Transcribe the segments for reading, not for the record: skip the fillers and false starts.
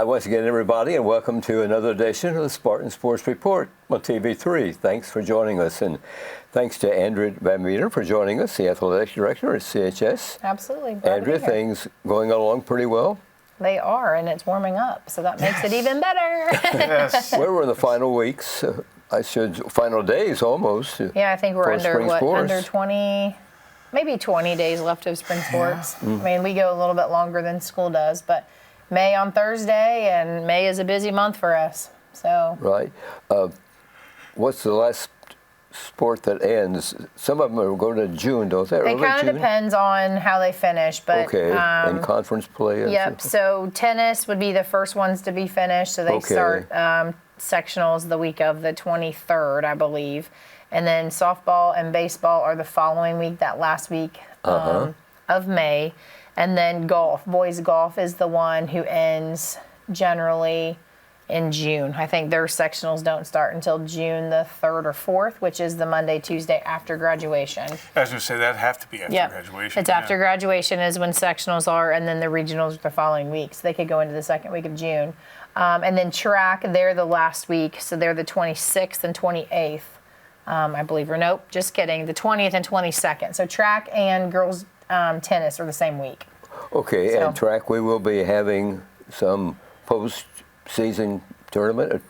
Hi once again, everybody, and welcome to another edition of the Spartan Sports Report on TV3. Thanks for joining us, and thanks to Andrea Van Meter for joining us, the Athletic Director at CHS. Absolutely. Andrea, things going along pretty well? They are, and it's warming up, so that makes it even better. Yes. We're in the final weeks, final days almost. Yeah, I think we're sports. under 20, maybe 20 days left of spring sports. I mean, we go a little bit longer than school does, but May on Thursday, and May is a busy month for us. So Right. What's the last sport that ends? Some of them are going to June, don't they? it kind of depends on how they finish. But Okay, and conference play? And Yep. So tennis would be the first ones to be finished. So they start sectionals the week of the 23rd, I believe. And then softball and baseball are the following week, that last week of May. And then golf, boys golf is the one who ends generally in June. I think their sectionals don't start until June the 3rd or 4th, which is the Monday, Tuesday after graduation. I was going to say that have to be after graduation. It's after graduation is when sectionals are, and then the regionals are the following week. So they could go into the second week of June. And then track, they're the last week. So they're the 26th and 28th, I believe. Or nope, just kidding. The 20th and 22nd. So track and girls tennis are the same week. Okay, and track, we will be having some postseason tournament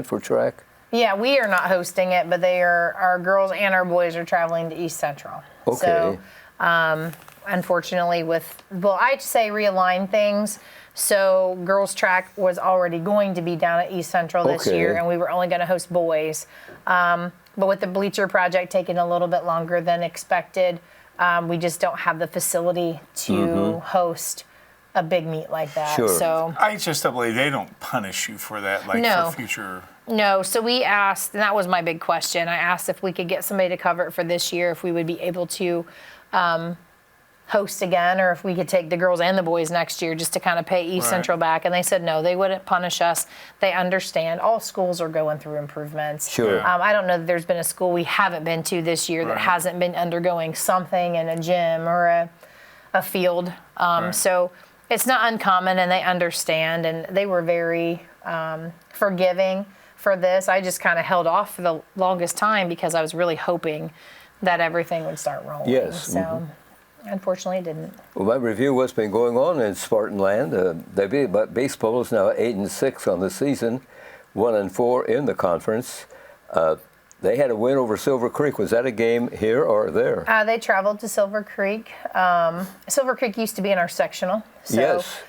for track? Yeah, we are not hosting it, but our girls and our boys are traveling to East Central. Okay. So, unfortunately, I'd say realign things. So girls track was already going to be down at East Central this year, and we were only going to host boys. But with the bleacher project taking a little bit longer than expected, we just don't have the facility to host a big meet like that. Sure. So I just don't believe they don't punish you for that, No. for future. No, so we asked, and that was my big question. I asked if we could get somebody to cover it for this year, if we would be able to host again, or if we could take the girls and the boys next year just to kind of pay East Central back. And they said no, they wouldn't punish us. They understand. All schools are going through improvements. Sure. I don't know that there's been a school we haven't been to this year that hasn't been undergoing something in a gym or a field. So it's not uncommon, and they understand, and they were very forgiving for this. I just kind of held off for the longest time because I was really hoping that everything would start rolling. Yes. So unfortunately it didn't. Well, my review of what's been going on in Spartan land. Baseball is now 8-6 on the season, 1-4 in the conference. They had a win over Silver Creek. Was that a game here or there? They traveled to Silver Creek. Silver Creek used to be in our sectional. So, yes.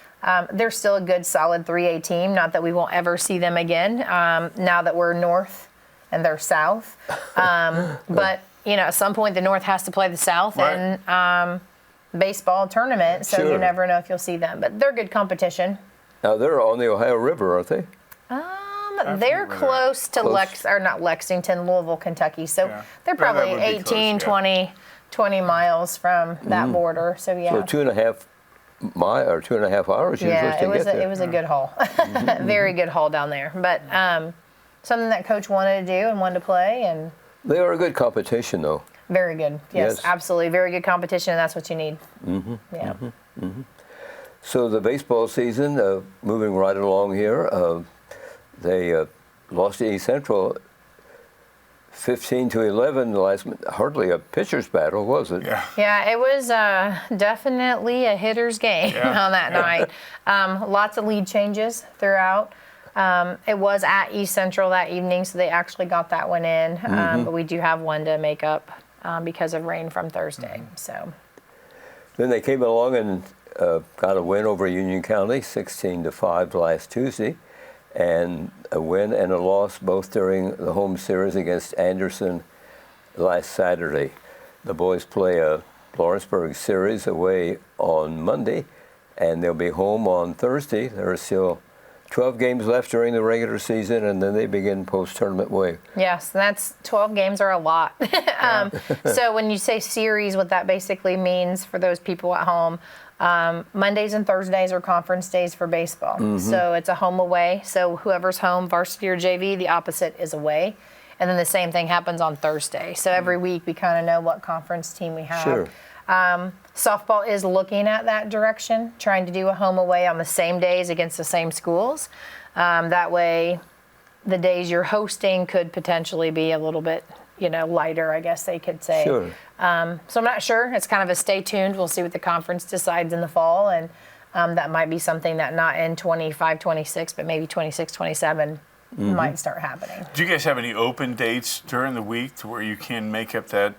They're still a good, solid 3A team. Not that we won't ever see them again now that we're north and they're south. But, at some point the north has to play the south in baseball tournament. So you never know if you'll see them. But they're good competition. Now, they're on the Ohio River, aren't they? They're close to Lexington, Louisville, Kentucky. So they're probably 18, 20 miles from that border. So, yeah. So 2.5 hours usually to get there. It was a good haul. Very good haul down there. But something that Coach wanted to do and wanted to play. And they are a good competition, though. Very good. Yes, absolutely. Very good competition, and that's what you need. Yeah. So the baseball season, moving right along here, they lost to East Central 15-11. Hardly a pitcher's battle, was it? Yeah, it was definitely a hitter's game on that night. Lots of lead changes throughout. It was at East Central that evening, so they actually got that one in. But we do have one to make up because of rain from Thursday. So then they came along and got a win over Union County, 16-5 last Tuesday, and a win and a loss both during the home series against Anderson last Saturday. The boys play a Lawrenceburg series away on Monday, and they'll be home on Thursday. There are still 12 games left during the regular season, and then they begin post-tournament way. Yes, that's 12 games are a lot. So when you say series, what that basically means for those people at home, Mondays and Thursdays are conference days for baseball. So it's a home away. So whoever's home, varsity or JV, the opposite is away. And then the same thing happens on Thursday. So every week we kind of know what conference team we have. Sure. Softball is looking at that direction, trying to do a home away on the same days against the same schools. That way, the days you're hosting could potentially be a little bit, lighter, I guess they could say. Sure. So I'm not sure. It's kind of a stay tuned. We'll see what the conference decides in the fall, and that might be something that not in 25, 26, but maybe 26, 27 might start happening. Do you guys have any open dates during the week to where you can make up that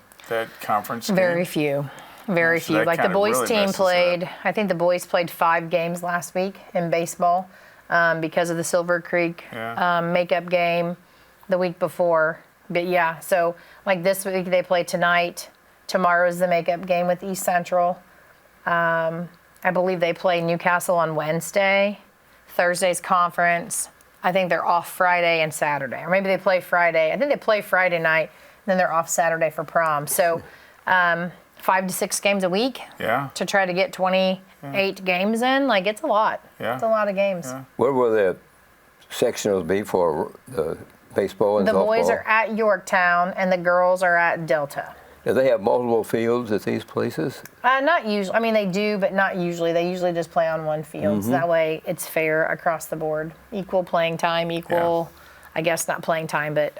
conference game? Very few. Very So few. that Like the kinda boys really team messes it played, I think the boys played 5 games last week in baseball because of the Silver Creek makeup game the week before. But yeah, so like this week they play tonight. Tomorrow's the makeup game with East Central. I believe they play Newcastle on Wednesday. Thursday's conference. I think they're off Friday and Saturday. Or maybe they play Friday. I think they play Friday night, then they're off Saturday for prom. So 5 to 6 games a week to try to get 28 games in. Like, it's a lot. Yeah. It's a lot of games. Yeah. Where will the sectionals be for the baseball and The softball? boys are at Yorktown and the girls are at Delta. Do they have multiple fields at these places? Not usually. I mean, they do, but not usually. They usually just play on one field. So that way it's fair across the board. Equal playing time, equal, I guess not playing time, but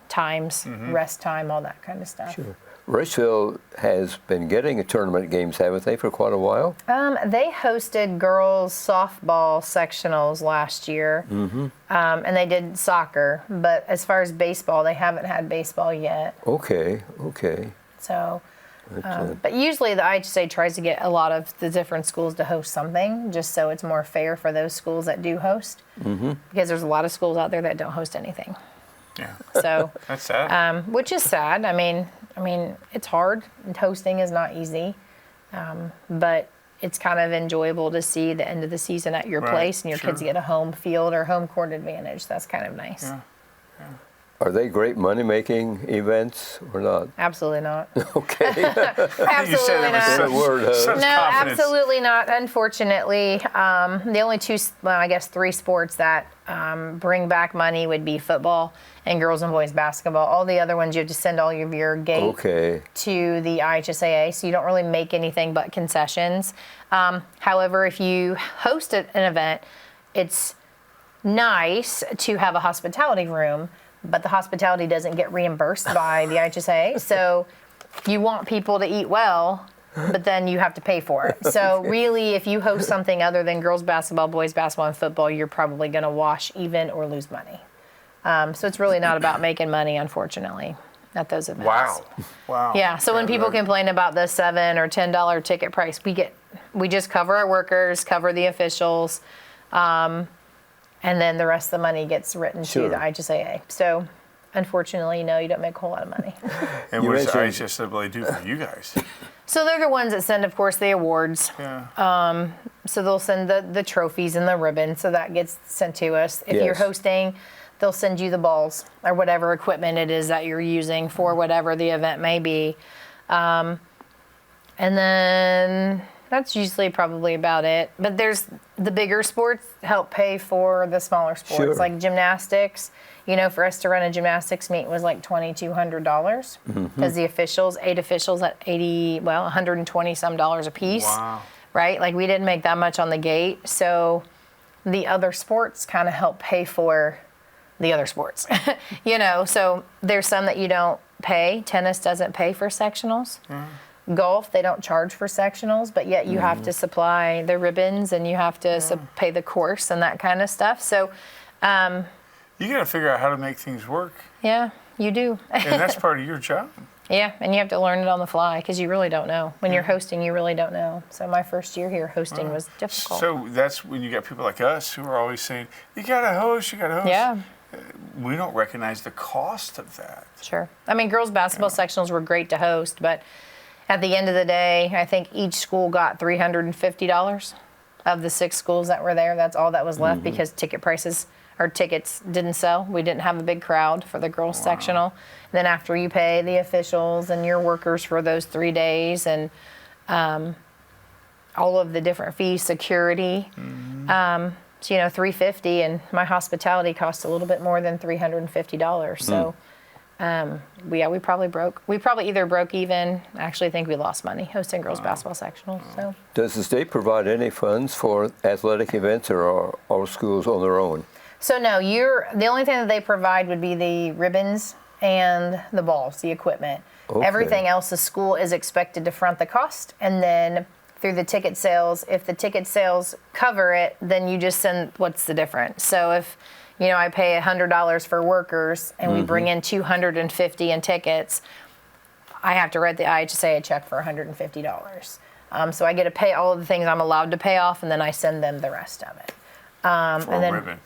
times, rest time, all that kind of stuff. Sure. Richville has been getting tournament games, haven't they, for quite a while? They hosted girls softball sectionals last year, and they did soccer. But as far as baseball, they haven't had baseball yet. Okay. So, but usually the IHSA tries to get a lot of the different schools to host something, just so it's more fair for those schools that do host. Because there's a lot of schools out there that don't host anything. Yeah. So That's sad. which is sad. I mean, it's hard. Hosting is not easy, but it's kind of enjoyable to see the end of the season at your Right, place and your kids sure. get a home field or home court advantage. That's kind of nice. Yeah. Are they great money-making events or not? Absolutely not. Okay. You said Absolutely it with not. such, word, huh? such No, confidence. absolutely not. Unfortunately, the only 3 sports that bring back money would be football and girls and boys basketball. All the other ones, you have to send all of your gate Okay. to the IHSAA, so you don't really make anything but concessions. However, if you host an event, it's nice to have a hospitality room, but the hospitality doesn't get reimbursed by the IHSAA. So you want people to eat well, but then you have to pay for it. So really, if you host something other than girls basketball, boys basketball, and football, you're probably going to wash even or lose money. So it's really not about making money, unfortunately, at those events. Wow. Yeah. So when people complain about the $7 or $10 ticket price, we just cover our workers, cover the officials, and then the rest of the money gets written to the IHSAA. So unfortunately, no, you don't make a whole lot of money. And You what does mentioned- IHSAA do for you guys? So they're the ones that send, of course, the awards. Yeah. So they'll send the trophies and the ribbons, so that gets sent to us. If you're Yes. hosting, they'll send you the balls or whatever equipment it is that you're using for whatever the event may be. And then that's usually probably about it. But there's the bigger sports help pay for the smaller sports, Sure. like gymnastics. For us to run a gymnastics meet was like $2,200 because the officials, 8 officials at $120 some a piece. Wow. Right? Like we didn't make that much on the gate. So the other sports kind of help pay for the other sports. So there's some that you don't pay. Tennis doesn't pay for sectionals. Golf, they don't charge for sectionals, but yet you have to supply the ribbons and you have to pay the course and that kind of stuff. So, You got to figure out how to make things work. yeah, you do. And that's part of your job. Yeah, and you have to learn it on the fly because you really don't know. When you're hosting, you really don't know. So my first year here, hosting was difficult. So that's when you got people like us who are always saying, you got to host, you got to host. Yeah, We don't recognize the cost of that. sure. I mean, girls basketball sectionals were great to host, but at the end of the day, I think each school got $350 of the 6 schools that were there. That's all that was left because tickets didn't sell. We didn't have a big crowd for the girls sectional. Then after you pay the officials and your workers for those 3 days and all of the different fees, security, $350, and my hospitality cost a little bit more than $350. So we probably either broke even. I actually think we lost money hosting girls basketball sectionals. So Does the state provide any funds for athletic events, or are all schools on their own? So no, the only thing that they provide would be the ribbons and the balls, the equipment. Okay. Everything else, the school is expected to front the cost, and then through the ticket sales, if the ticket sales cover it, then you just send what's the difference. So if I pay $100 for workers and we bring in $250 in tickets, I have to write the IHSA a check for $150. So I get to pay all of the things I'm allowed to pay off, and then I send them the rest of it. For a ribbon.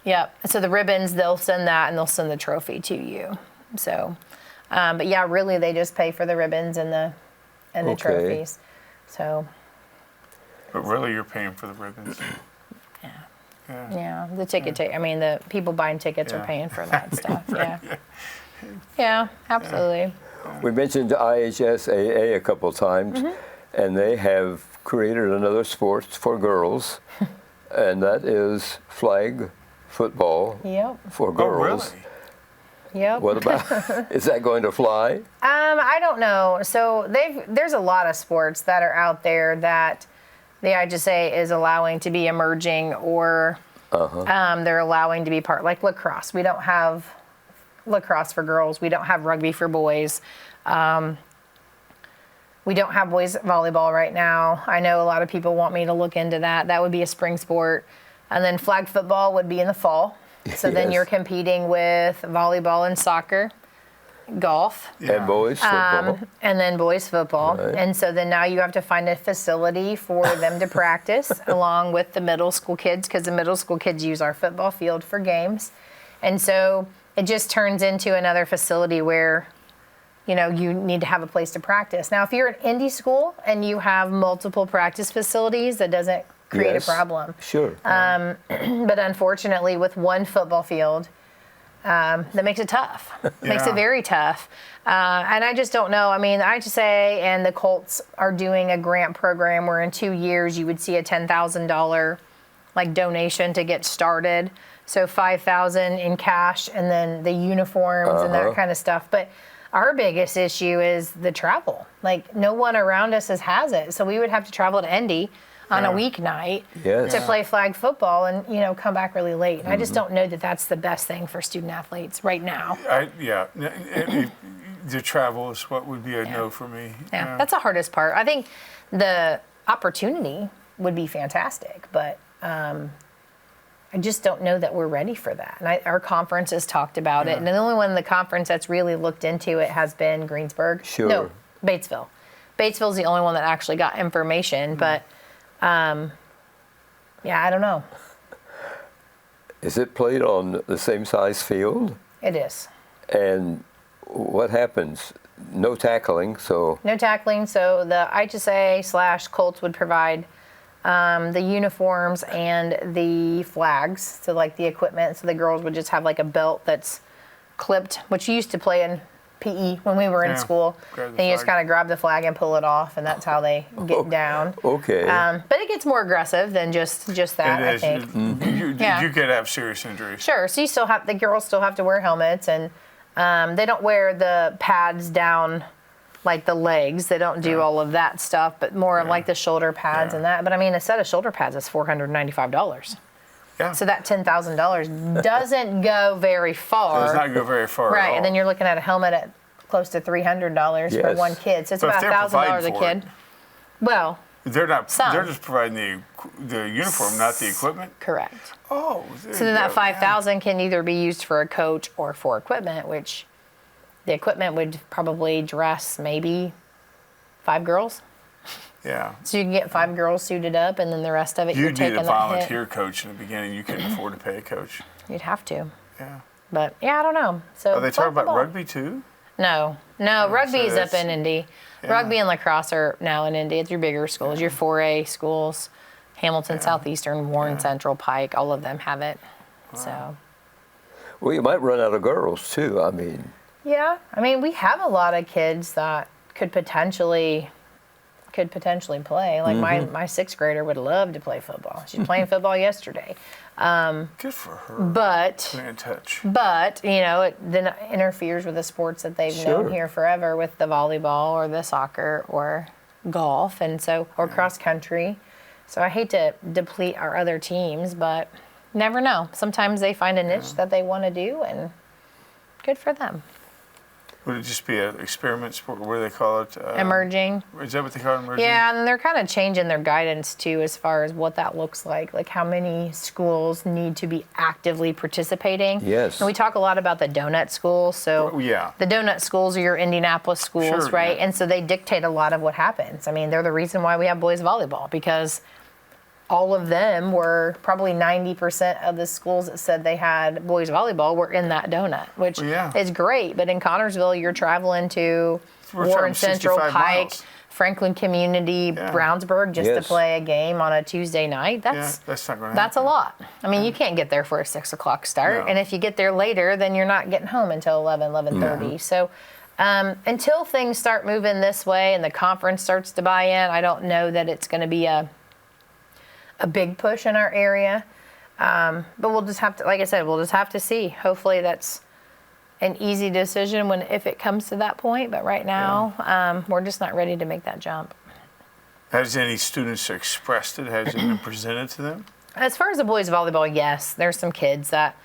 Yep. So the ribbons, they'll send that, and they'll send the trophy to you. So, but yeah, really, they just pay for the ribbons and the Okay. trophies. So. But really, you're paying for the ribbons. Yeah, the ticket. I mean, the people buying tickets are paying for that stuff. Right, Yeah, absolutely. We mentioned IHSAA a couple times, and they have created another sport for girls, and that is flag football Yep. for Oh, girls. really? Yep. What about, is that going to fly? I don't know. So there's a lot of sports that are out there that the IHSA is allowing to be emerging, or they're allowing to be part, like lacrosse. We don't have lacrosse for girls. We don't have rugby for boys. We don't have boys volleyball right now. I know a lot of people want me to look into that. That would be a spring sport. And then flag football would be in the fall. So then Yes. you're competing with volleyball and soccer, golf. And boys football. And then boys football. Right. And so then now you have to find a facility for them to practice along with the middle school kids, because the middle school kids use our football field for games. And so it just turns into another facility where, you need to have a place to practice. Now, if you're an indie school and you have multiple practice facilities, that doesn't create Yes. a problem. Sure. But unfortunately, with one football field, that makes it tough. Makes it very tough. And I just don't know. I mean, the IHSA and the Colts are doing a grant program where in 2 years you would see a $10,000 donation to get started. So $5,000 in cash, and then the uniforms and that kind of stuff. But our biggest issue is the travel. No one around us has it. So we would have to travel to Indy on a weeknight Yes. to play flag football and, come back really late. And I just don't know that that's the best thing for student athletes right now. The travel is what would be a no for me. Yeah, that's the hardest part. I think the opportunity would be fantastic, but I just don't know that we're ready for that. And our conference has talked about it. And the only one in the conference that's really looked into it has been Greensburg. Sure. No, Batesville. Batesville's the only one that actually got information, but I don't know. Is it played on the same size field? It is. And what happens? No tackling, so No tackling, so the IHSA/Colts would provide the uniforms and the flags, so the equipment. So the girls would just have a belt that's clipped, which you used to play in PE when we were in school. Grab And the you just flag. kind of grab the flag and pull it off, and that's how they get down. okay. But it gets more aggressive than just that, I It is. think. You could have serious injuries. Sure. So the girls still have to wear helmets, and they don't wear the pads down the legs. They don't do all of that stuff, but more of the shoulder pads and that. But I mean, a set of shoulder pads is $495. Yeah. So that $10,000 doesn't go very far. Does not go very far. at Right, all. and then you're looking at a helmet at close to $300 for Yes. one kid. So it's But if about they're $1,000 a providing kid. for Well, They're not. Some. They're just providing the uniform, not the equipment. correct. Oh. there So then you that go. 5,000 can either be used for a coach or for equipment, which the equipment would probably dress maybe 5 girls. Yeah. So you can get 5 girls suited up, and then the rest of it you're You'd taking need a that volunteer hit. coach in the beginning. You couldn't afford to pay a coach. You'd have to, Yeah. but yeah, I don't know. So Are they talking about football. rugby too? No, rugby's up that's- in Indy. Yeah. Rugby and lacrosse are now in Indy. It's your bigger schools, your 4A schools, Hamilton, Southeastern, Warren Central, Pike. All of them have it. So. well, you might run out of girls too. I mean, Yeah, I mean, we have a lot of kids that could potentially could potentially play. Like my sixth grader would love to play football. She's playing football yesterday. Good for her. But Stay in touch. it then interferes with the sports that they've Sure. known here forever, with the volleyball or the soccer or golf, and so or cross country. So I hate to deplete our other teams, but never know. Sometimes they find a niche that they want to do, and good for them. Would it just be an experiment sport? What do they call it? Emerging. Is that what they call it, emerging? Yeah, and they're kind of changing their guidance too, as far as what that looks like how many schools need to be actively participating. Yes. And we talk a lot about the donut schools. So Yeah. the donut schools are your Indianapolis schools, Sure, right? yeah. And so they dictate a lot of what happens. I mean, they're the reason why we have boys volleyball, because all of them were probably 90% of the schools that said they had boys volleyball were in that donut, which Yeah. is great. But in Connorsville, you're traveling to We're Warren traveling Central, 65 Pike, miles. Franklin Community, Yeah. Brownsburg, just to Yes. play a game on a Tuesday night. Yeah, That's that's not going to that's a lot. I mean, you can't get there for a 6 o'clock start, No. and if you get there later, then you're not getting home until 11:30. So until things start moving this way and the conference starts to buy in, I don't know that it's going to be a big push in our area. But we'll just have to, like I said, we'll just have to see. Hopefully that's an easy decision if it comes to that point. But right now, we're just not ready to make that jump. Has any students expressed it? Has it been presented to them? As far as the boys volleyball, yes, there's some kids that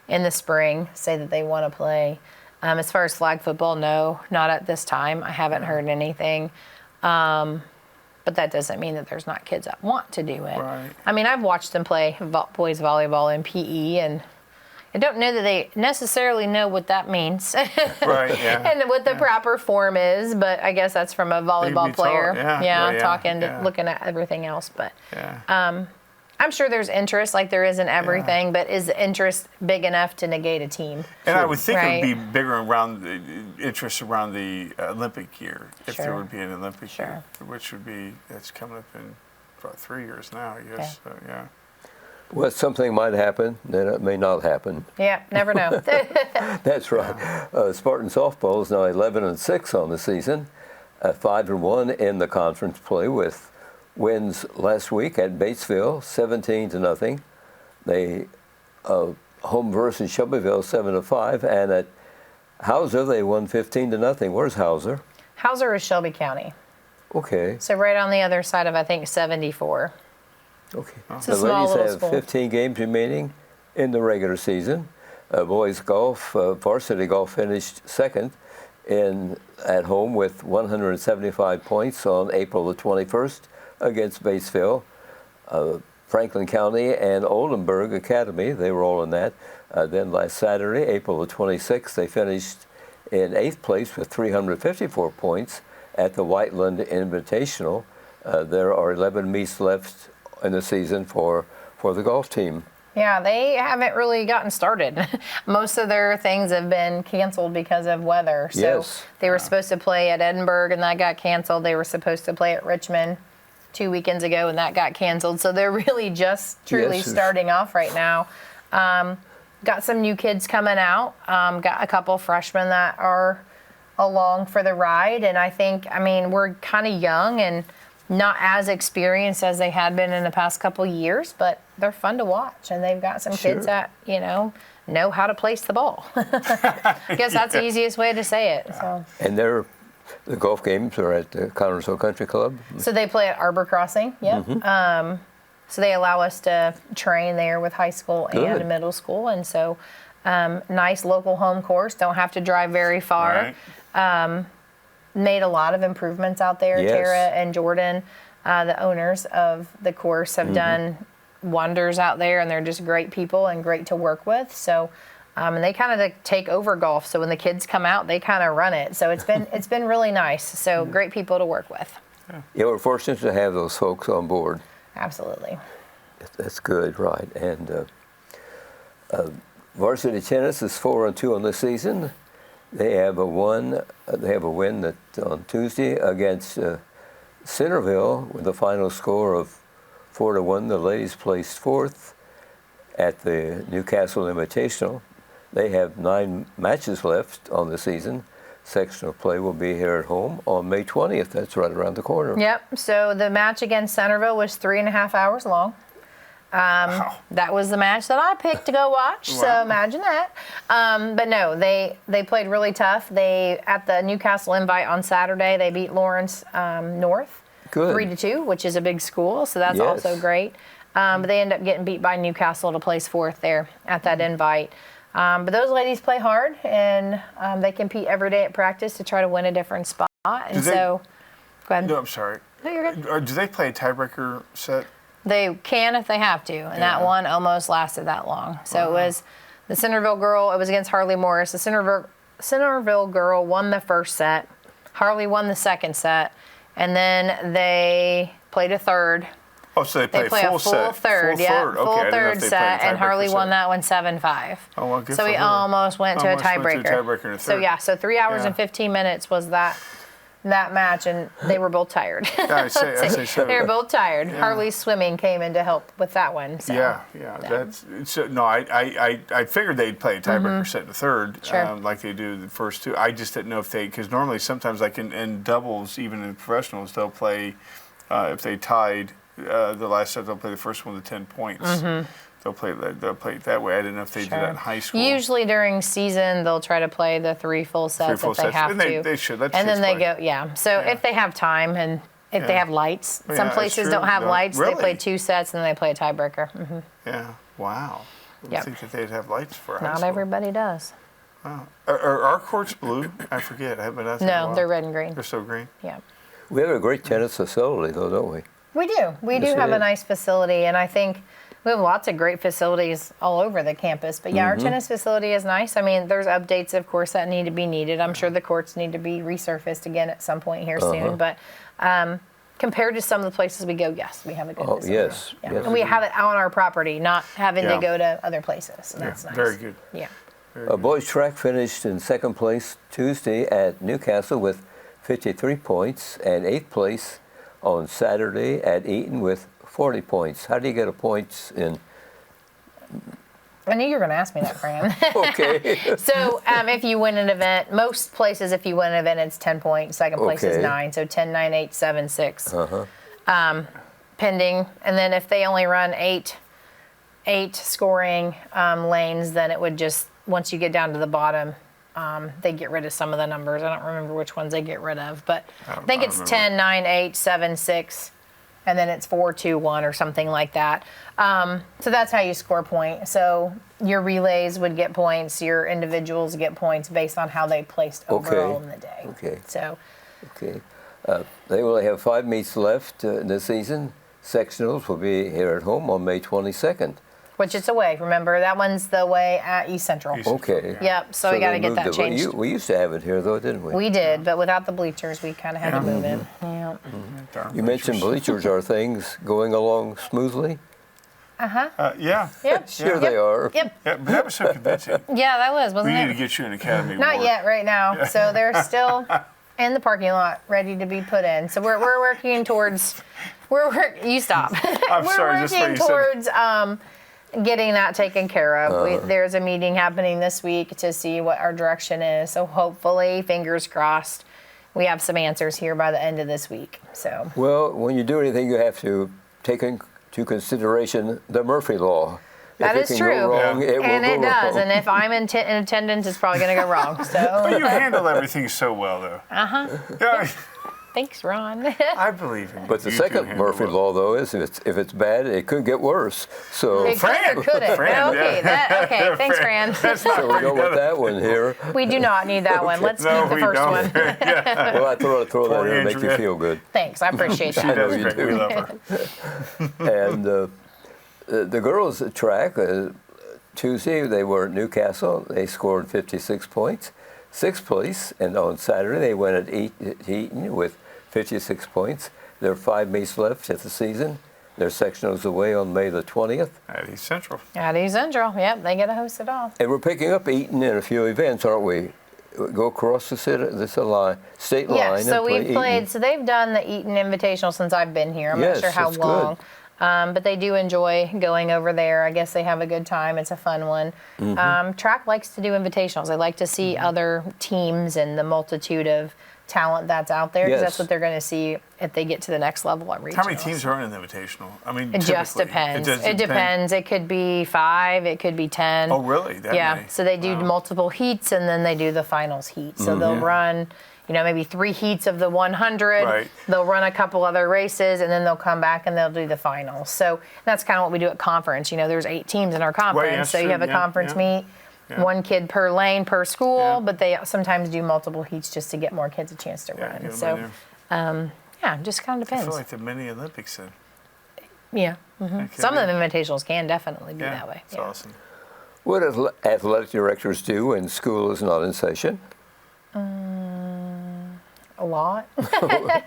in the spring say that they want to play. As far as flag football, no, not at this time. I haven't heard anything. But that doesn't mean that there's not kids that want to do it. Right. I mean, I've watched them play boys volleyball in PE, and I don't know that they necessarily know what that means. Right, yeah. And what the proper form is, but I guess that's from a volleyball be taught, player. yeah, talking, yeah. looking at everything else. But Yeah. I'm sure there's interest, like there is in everything, but is the interest big enough to negate a team? And I would think it Right. would be bigger around the interest around the Olympic year, if there Sure. would be an Olympic Sure. year, which would be, that's coming up in about 3 years now, I guess. So, yeah. Well, something might happen, then it may not happen. Yeah, never know. That's right. Spartan softball is now 11-6 on the season, 5-1 in the conference play, with wins last week at Batesville, 17-0. They home versus Shelbyville, 7-5, and at Hauser they won 15-0. Where's Hauser? Hauser is Shelby County. Okay. So right on the other side of, I think, 74. Okay. It's a The small ladies little have school. 15 games remaining in the regular season. Boys golf, varsity golf finished second at home with 175 points on April the 21st against Batesville. Franklin County and Oldenburg Academy, they were all in that. Then last Saturday, April the 26th, they finished in 8th place with 354 points at the Whiteland Invitational. There are 11 meets left in the season for the golf team. Yeah, they haven't really gotten started. Most of their things have been canceled because of weather. So Yes. they were supposed to play at Edinburgh, and that got canceled. They were supposed to play at Richmond 2 weekends ago, and that got canceled. So they're really just truly Yes. starting off right now. Got some new kids coming out. Got a couple freshmen that are along for the ride. And I mean, we're kind of young and not as experienced as they had been in the past couple years, but they're fun to watch. And they've got some Sure. kids that, know how to place the ball. I guess that's the easiest way to say it. So, And the golf games are at the Connersville Country Club. so they play at Arbor Crossing. Yep. So they allow us to train there with high school Good. and middle school. And so nice local home course. Don't have to drive very far. Right. Made a lot of improvements out there. Yes. Tara and Jordan, the owners of the course, have done wonders out there, and they're just great people and great to work with. So, and they kind of take over golf. So when the kids come out, they kind of run it. So it's been really nice. So great people to work with. Yeah, we're fortunate to have those folks on board. Absolutely. That's good, right? And varsity tennis is 4-2 on the season. They have a win that on Tuesday against Centerville with a final score of 4-1. The ladies placed fourth at the Newcastle Invitational. They have 9 matches left on the season. Sectional play will be here at home on May 20th. That's right around the corner. Yep. So the match against Centerville was 3.5 hours long. Wow. That was the match that I picked to go watch. Wow. So imagine that. But no, they played really tough. They at the Newcastle Invite on Saturday, they beat Lawrence North Good. 3-2, which is a big school. So that's Yes. also great. But they end up getting beat by Newcastle to place fourth there at that invite. But those ladies play hard, and they compete every day at practice to try to win a different spot. And go ahead. No, I'm sorry. No, you're good. Or do they play a tiebreaker set? They can if they have to, and that one almost lasted that long. So it was the Centerville girl. It was against Harley Morris. The Centerville girl won the first set. Harley won the second set, and then they played a third. Oh, so they play They play a full a full set. third, Full yeah, third. full Okay, I didn't know third if they set, played a and Harley tiebreaker won set. that one 7-5. Oh, well, good So for we her. almost went to a Almost went to a tiebreaker. tiebreaker in a So third. yeah, so 3 hours Yeah. and 15 minutes was that match, and they were both tired. I say so. They were both tired. Harley's swimming came in to help with that one. So. Yeah. That's so. No, I figured they'd play a tiebreaker set in the third, Sure. like they do the first two. I just didn't know if they, because normally sometimes like in doubles, even in professionals, they'll play if they tied the last set, they'll play the first one with 10 points. They'll play it that way. I didn't know if they do that in high school. Usually during season, they'll try to play the 3 full sets full if they sets. have And to. they should. Let And then kids they play. go, yeah. So if they have time and if they Yeah. have lights. Yeah, Some that's places true. don't have No. lights. They play Really? 2 sets and then they play a tiebreaker. Yeah. Wow. I would Yep. think that they'd have lights for high Not school. everybody does. Wow. Are our courts blue? I forget. I haven't asked in a No, while. they're red and green. They're so green. Yeah. We have a great tennis facility, though, don't we? We do. We do Yes, have we a do. nice facility, and I think we have lots of great facilities all over the campus. But yeah, our tennis facility is nice. I mean, there's updates, of course, that need to be needed. I'm sure the courts need to be resurfaced again at some point here soon. But compared to some of the places we go, yes, we have a good Oh, facility. yes. Yeah. Yes. And we have it on our property, not having Yeah. to go to other places. So that's nice. Very good. Yeah. Boys track finished in second place Tuesday at Newcastle with 53 points, and eighth place on Saturday at Eaton with 40 points. How do you get a points in? I knew you were going to ask me that, Fran. Okay. So if you win an event, most places, if you win an event, it's 10 points. Second place is Okay. 9. So 10, 9, 8, 7, 6. Uh-huh. Pending. And then if they only run eight scoring lanes, then it would just, once you get down to the bottom, they get rid of some of the numbers. I don't remember which ones they get rid of. But I think it's 10, 9, 8, 7, 6. And then it's 4, 2, 1 or something like that. So that's how you score points. So your relays would get points, your individuals get points based on how they placed overall in the day. Okay. So Okay. They only have 5 meets left this season. Sectionals will be here at home on May 22nd. which it's away. Remember, that one's the way at East Central. Okay. Yep. So we got to they get moved that it. changed. We used to have it here, though, didn't we? We did, but without the bleachers, we kind of had to move it. Yeah. You mentioned bleachers. Are things going along smoothly? Yeah. Yep. Sure they are. Yep. Yeah, but that was so convincing. Yeah, that was, We wasn't need to it? get you an Academy Not Award. yet, right now. So they're still in the parking lot, ready to be put in. So we're working towards. You stop. I'm we're sorry, just working what you said. towards getting that taken care of. There's a meeting happening this week to see what our direction is. So hopefully, fingers crossed, we have some answers here by the end of this week. So Well, when you do anything, you have to take into consideration the Murphy Law. that If is it can true. go wrong, it will And go it does. wrong. And if I'm in attendance, it's probably going to go wrong. But So you handle everything so well, though. Yeah, thanks, Ron. I believe in you. But the You two second handle Murphy well. Law, though, is if it's bad, it could get worse. So, It could or couldn't. Fran, Okay, yeah. okay. Thanks, Fran. That's not so we go with that one here. We do not need that one. Let's No, keep the we first don't. one. Well, I thought I'd throw that Poor in and make you Andrea. feel good. Thanks, I appreciate She that. does you great. do. We love her. And the girls' track, Tuesday, they were at Newcastle. They scored 56 points. Sixth place. And on Saturday, they went at Eaton with 56 points. There are 5 meets left at the season. Their sectionals away on May the 20th. At East Central. At East Central, yep, they get to host it all. And we're picking up Eaton in a few events, aren't we? Go across the state line Yeah, so and play we've played, Eaton. so they've done the Eaton Invitational since I've been here. I'm Yes, not sure how that's long. But they do enjoy going over there. I guess they have a good time. It's a fun one. Track likes to do invitationals. They like to see other teams and the multitude of talent that's out there, because that's what they're going to see if they get to the next level at regionals. How many teams are in an invitational? I mean, it just depends. It depends. It could be 5. It could be 10. Oh, really? That many? So they do multiple heats, and then they do the finals heat. So they'll run, maybe 3 heats of the 100. Right. They'll run a couple other races, and then they'll come back and they'll do the finals. So that's kind of what we do at conference. There's 8 teams in our conference, so you have a conference meet. 1 kid per lane per school, but they sometimes do multiple heats just to get more kids a chance to run. So, just kind of depends. I feel like the mini Olympics then. Yeah. Some of the invitationals can definitely be that way. That's awesome. What do athletic directors do when school is not in session? A lot. What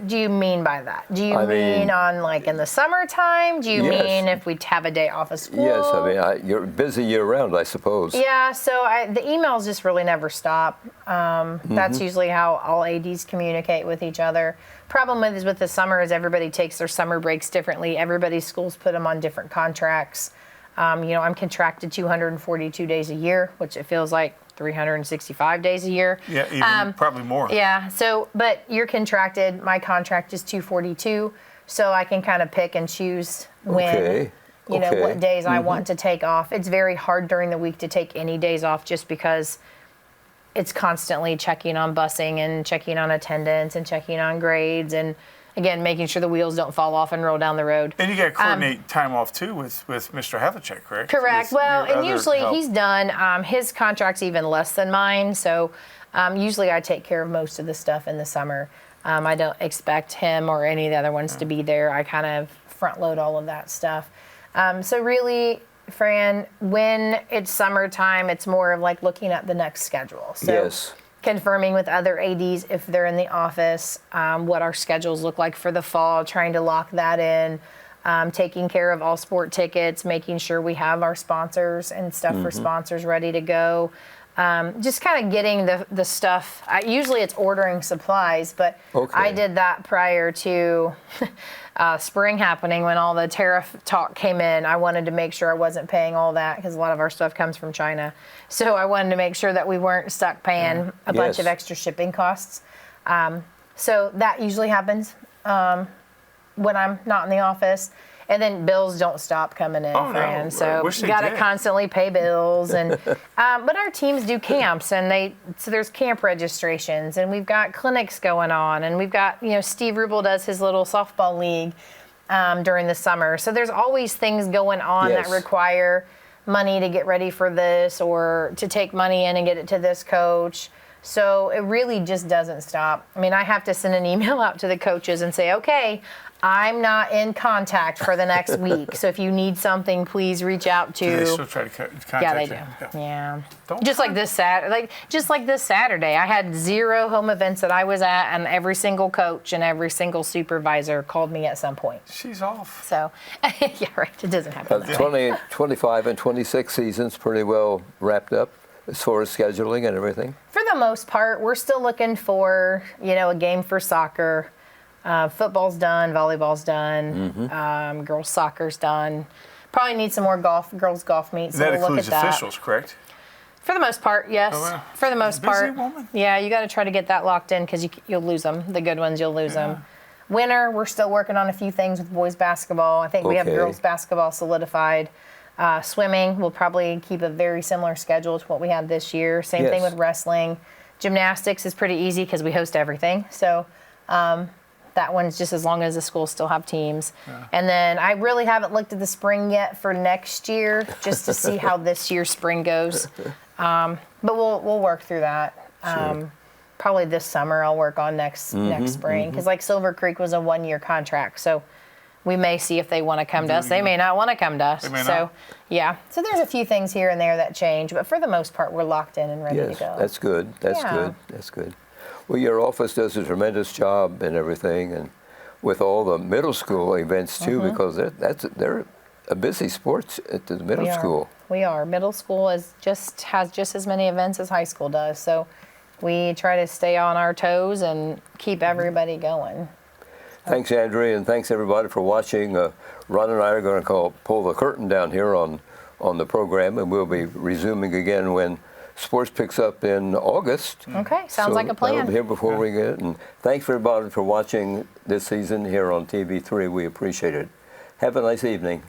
do you mean by that? Do you mean on in the summertime? Do you mean if we have a day off of school? Yes, you're busy year round, I suppose. Yeah, so the emails just really never stop. That's usually how all ADs communicate with each other. Problem is with the summer is everybody takes their summer breaks differently. Everybody's schools put them on different contracts. I'm contracted 242 days a year, which it feels like 365 days a year. Yeah, even probably more. Yeah, but you're contracted. My contract is 242, so I can kind of pick and choose when, what days I want to take off. It's very hard during the week to take any days off just because it's constantly checking on busing and checking on attendance and checking on grades and, again, making sure the wheels don't fall off and roll down the road. And you got to coordinate time off, too, with Mr. Havlicek, correct? Correct. And usually he's done. His contract's even less than mine, so usually I take care of most of the stuff in the summer. I don't expect him or any of the other ones to be there. I kind of front load all of that stuff. So really, Fran, when it's summertime, it's more of looking at the next schedule. So confirming with other ADs if they're in the office, what our schedules look like for the fall, trying to lock that in, taking care of all sport tickets, making sure we have our sponsors and stuff for sponsors ready to go. Just kind of getting the stuff. Usually it's ordering supplies, but I did that prior to spring happening when all the tariff talk came in. I wanted to make sure I wasn't paying all that because a lot of our stuff comes from China. So I wanted to make sure that we weren't stuck paying a bunch of extra shipping costs. So that usually happens when I'm not in the office. And then bills don't stop coming in, Fran. So you got to constantly pay bills. And but our teams do camps, and so there's camp registrations, and we've got clinics going on, and we've got Steve Rubel does his little softball league during the summer. So there's always things going on that require money to get ready for this, or to take money in and get it to this coach. So it really just doesn't stop. I mean, I have to send an email out to the coaches and say, okay, I'm not in contact for the next week. So if you need something, please reach out to. Do they still try to contact you? Yeah, they do. Yeah. Just like this Saturday, I had 0 home events that I was at, and every single coach and every single supervisor called me at some point. She's off. So, yeah, right. It doesn't happen. 25 and 26 seasons pretty well wrapped up as far as scheduling and everything. For the most part, we're still looking for a game for soccer. Football's done, volleyball's done, girls soccer's done. Probably need some more girls golf meets. So that we'll includes look at officials, correct? For the most part, yes. Oh, wow. For the most part. Busy woman. Yeah, you got to try to get that locked in because you'll lose them. The good ones, you'll lose them. Winter, we're still working on a few things with boys basketball. I think we have girls basketball solidified. Swimming, we'll probably keep a very similar schedule to what we had this year. Same thing with wrestling. Gymnastics is pretty easy because we host everything. So that one's just as long as the schools still have teams. And then I really haven't looked at the spring yet for next year just to see how this year's spring goes. But we'll work through that. Probably this summer I'll work on next spring because Silver Creek was a 1-year contract. So we may see if they want to come to us. They may not want to come to us. So, So there's a few things here and there that change. But for the most part, we're locked in and ready to go. That's good. That's good. Well, your office does a tremendous job and everything, and with all the middle school events, too, because they're a busy sports at the middle school. We are. Middle school has just as many events as high school does. So we try to stay on our toes and keep everybody going. Thanks, Andrea, and thanks everybody for watching. Ron and I are going to pull the curtain down here on the program, and we'll be resuming again when sports picks up in August. Okay, sounds like a plan. That'll be here before we get it. And thanks everybody for watching this season here on TV3. We appreciate it. Have a nice evening.